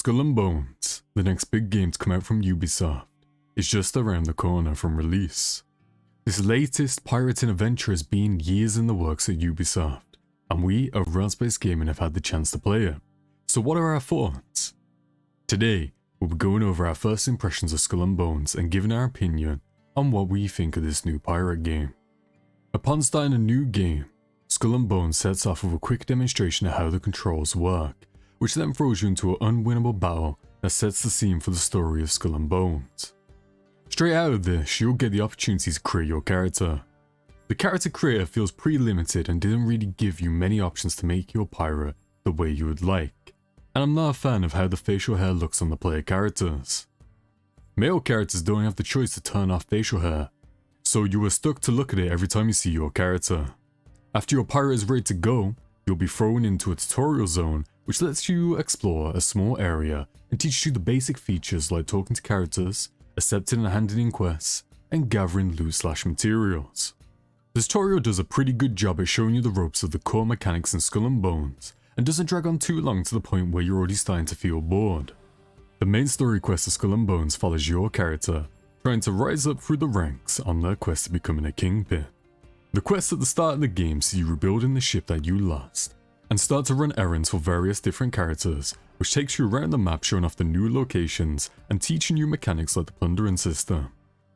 Skull and Bones, the next big game to come out from Ubisoft, is just around the corner from release. This latest pirating adventure has been years in the works at Ubisoft, and we at Railspace Gaming have had the chance to play it. So what are our thoughts? Today, we'll be going over our first impressions of Skull and Bones and giving our opinion on what we think of this new pirate game. Upon starting a new game, Skull and Bones sets off with a quick demonstration of how the controls work, which then throws you into an unwinnable battle that sets the scene for the story of Skull and Bones. Straight out of this, you'll get the opportunity to create your character. The character creator feels pretty limited and didn't really give you many options to make your pirate the way you would like, and I'm not a fan of how the facial hair looks on the player characters. Male characters don't have the choice to turn off facial hair, so you are stuck to look at it every time you see your character. After your pirate is ready to go, you'll be thrown into a tutorial zone which lets you explore a small area and teaches you the basic features like talking to characters, accepting and handing in quests, and gathering loot/materials. The tutorial does a pretty good job at showing you the ropes of the core mechanics in Skull and Bones, and doesn't drag on too long to the point where you're already starting to feel bored. The main story quest of Skull and Bones follows your character, trying to rise up through the ranks on their quest to becoming a kingpin. The quests at the start of the game see you rebuilding the ship that you lost, and start to run errands for various different characters, which takes you around the map showing off the new locations and teaching you mechanics like the plundering system.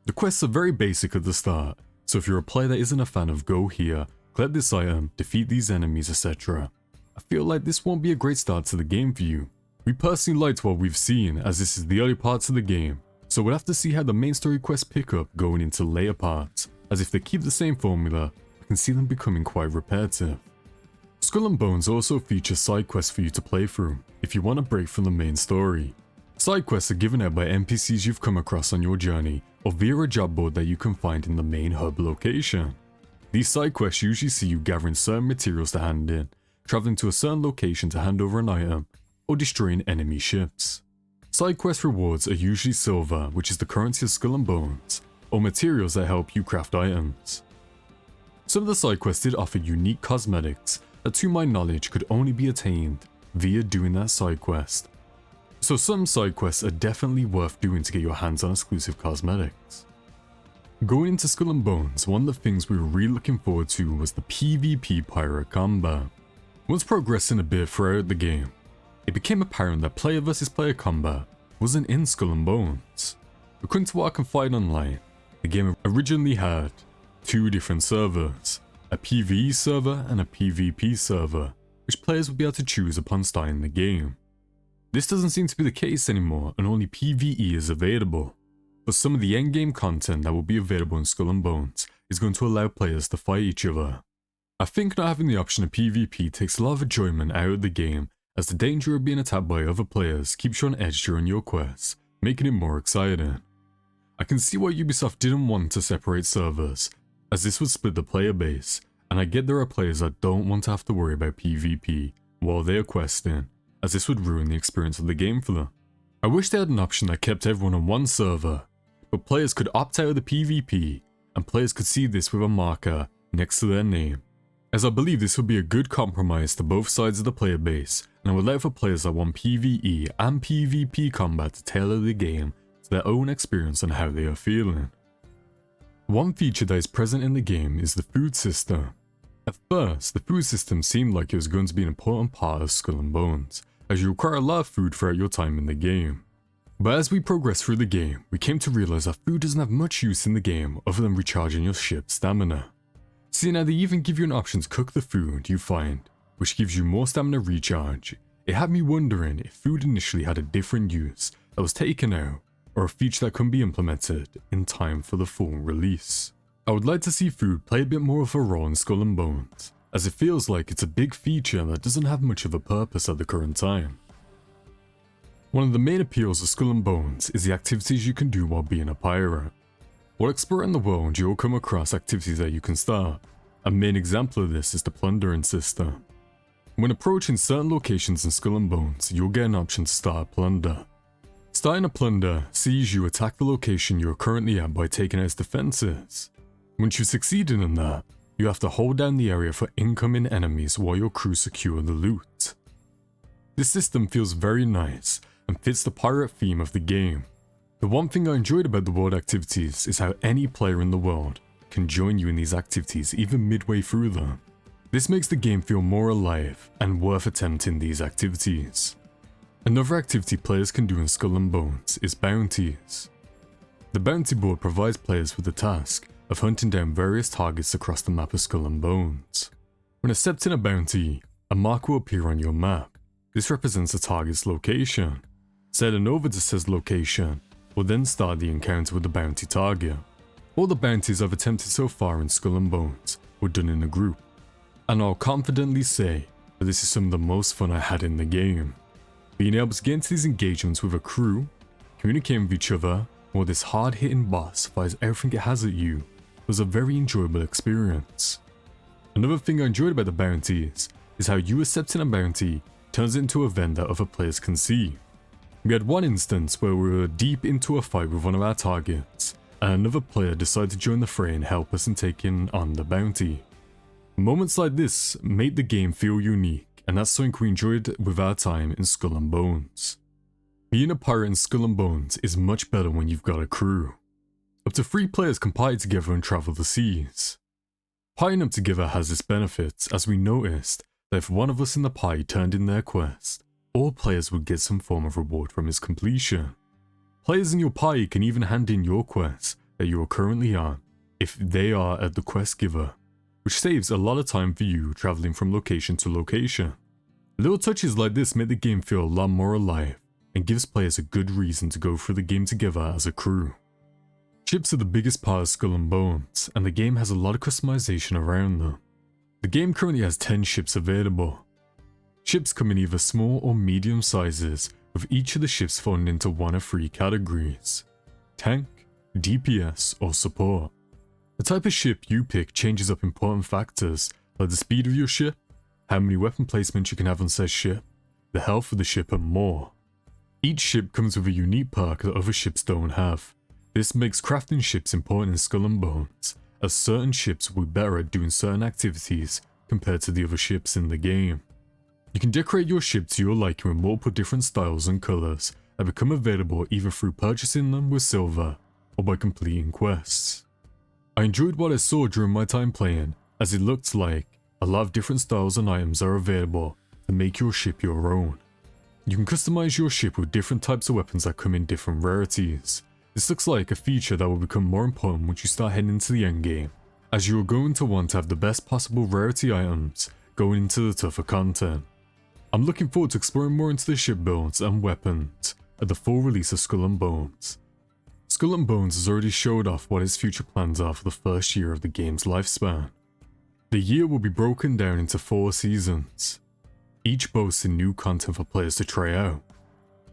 The quests are very basic at the start, so if you're a player that isn't a fan of go here, collect this item, defeat these enemies, etc., I feel like this won't be a great start to the game for you. We personally liked what we've seen, as this is the early parts of the game, so we'll have to see how the main story quests pick up going into later parts, as if they keep the same formula, I can see them becoming quite repetitive. Skull and Bones also features side quests for you to play through, if you want to break from the main story. Side quests are given out by NPCs you've come across on your journey, or via a job board that you can find in the main hub location. These side quests usually see you gathering certain materials to hand in, travelling to a certain location to hand over an item, or destroying enemy ships. Side quest rewards are usually silver, which is the currency of Skull and Bones, or materials that help you craft items. Some of the side quests did offer unique cosmetics that to my knowledge could only be attained via doing that side quest. So some side quests are definitely worth doing to get your hands on exclusive cosmetics. Going into Skull and Bones, one of the things we were really looking forward to was the PvP pirate combat. Once progressing a bit throughout the game, it became apparent that player versus player combat wasn't in Skull and Bones. According to what I can find online, the game originally had two different servers, a PvE server and a PvP server, which players would be able to choose upon starting the game. This doesn't seem to be the case anymore, and only PvE is available, but some of the endgame content that will be available in Skull and Bones is going to allow players to fight each other. I think not having the option of PvP takes a lot of enjoyment out of the game, as the danger of being attacked by other players keeps you on edge during your quests, making it more exciting. I can see why Ubisoft didn't want to separate servers, as this would split the player base, and I get there are players that don't want to have to worry about PvP while they are questing, as this would ruin the experience of the game for them. I wish they had an option that kept everyone on one server, but players could opt out of the PvP, and players could see this with a marker next to their name, as I believe this would be a good compromise to both sides of the player base, and I would allow for players that want PvE and PvP combat to tailor the game to their own experience and how they are feeling. One feature that is present in the game is the food system. At first, the food system seemed like it was going to be an important part of Skull and Bones, as you require a lot of food throughout your time in the game. But as we progress through the game, we came to realize that food doesn't have much use in the game other than recharging your ship's stamina. See, now they even give you an option to cook the food you find, which gives you more stamina recharge. It had me wondering if food initially had a different use that was taken out, or a feature that couldn't be implemented in time for the full release. I would like to see food play a bit more of a role in Skull and Bones, as it feels like it's a big feature that doesn't have much of a purpose at the current time. One of the main appeals of Skull and Bones is the activities you can do while being a pirate. While exploring the world, you'll come across activities that you can start. A main example of this is the plundering system. When approaching certain locations in Skull and Bones, you'll get an option to start a plunder. Starting a plunder sees you attack the location you are currently at by taking out its defenses. Once you've succeeded in that, you have to hold down the area for incoming enemies while your crew secure the loot. This system feels very nice and fits the pirate theme of the game. The one thing I enjoyed about the world activities is how any player in the world can join you in these activities even midway through them. This makes the game feel more alive and worth attempting these activities. Another activity players can do in Skull and Bones is bounties. The bounty board provides players with the task of hunting down various targets across the map of Skull and Bones. When accepting a bounty, a mark will appear on your map. This represents a target's location. Sailing over to said location will then start the encounter with the bounty target. All the bounties I've attempted so far in Skull and Bones were done in a group, and I'll confidently say that this is some of the most fun I had in the game. Being able to get into these engagements with a crew, communicating with each other, while this hard-hitting boss fires everything it has at you, was a very enjoyable experience. Another thing I enjoyed about the bounties is how you accepting a bounty turns it into an event that other players can see. We had one instance where we were deep into a fight with one of our targets, and another player decided to join the fray and help us in taking on the bounty. Moments like this made the game feel unique, and that's something we enjoyed with our time in Skull and Bones. Being a pirate in Skull and Bones is much better when you've got a crew. Up to 3 players can party together and travel the seas. Partying up together has its benefits, as we noticed that if one of us in the party turned in their quest, all players would get some form of reward from its completion. Players in your party can even hand in your quest that you are currently on if they are at the quest giver, which saves a lot of time for you traveling from location to location. Little touches like this make the game feel a lot more alive and gives players a good reason to go through the game together as a crew. Ships are the biggest part of Skull and Bones, and the game has a lot of customization around them. The game currently has 10 ships available. Ships come in either small or medium sizes, with each of the ships falling into one of 3 categories: tank, DPS, or support. The type of ship you pick changes up important factors like the speed of your ship, how many weapon placements you can have on said ship, the health of the ship, and more. Each ship comes with a unique perk that other ships don't have. This makes crafting ships important in Skull and Bones, as certain ships will be better at doing certain activities compared to the other ships in the game. You can decorate your ship to your liking with multiple different styles and colours that become available either through purchasing them with silver or by completing quests. I enjoyed what I saw during my time playing, as it looked like a lot of different styles and items are available to make your ship your own. You can customize your ship with different types of weapons that come in different rarities. This looks like a feature that will become more important once you start heading into the endgame, as you are going to want to have the best possible rarity items going into the tougher content. I'm looking forward to exploring more into the ship builds and weapons at the full release of Skull and Bones. Skull and Bones has already showed off what its future plans are for the first year of the game's lifespan. The year will be broken down into 4 seasons, each boasting new content for players to try out.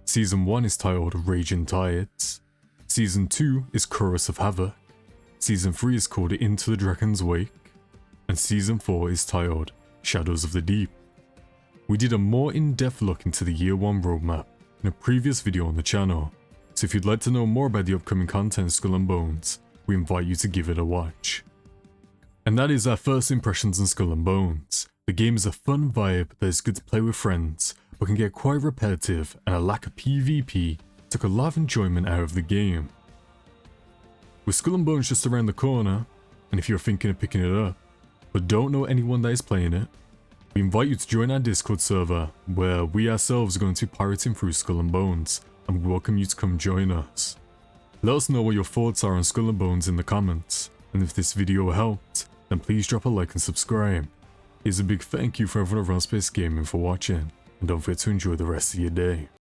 Season 1 is titled Raging Tides, Season 2 is Chorus of Havoc, Season 3 is called Into the Dragon's Wake, and Season 4 is titled Shadows of the Deep. We did a more in-depth look into the Year 1 roadmap in a previous video on the channel, so if you'd like to know more about the upcoming content of Skull and Bones, we invite you to give it a watch. And that is our first impressions on Skull and Bones. The game is a fun vibe that is good to play with friends, but can get quite repetitive, and a lack of PvP took a lot of enjoyment out of the game. With Skull and Bones just around the corner, and if you're thinking of picking it up, but don't know anyone that is playing it, we invite you to join our Discord server, where we ourselves are going to be pirating through Skull and Bones, and we welcome you to come join us. Let us know what your thoughts are on Skull and Bones in the comments, and if this video helped, then please drop a like and subscribe. Here's a big thank you for everyone at Realm Space Gaming for watching, and don't forget to enjoy the rest of your day.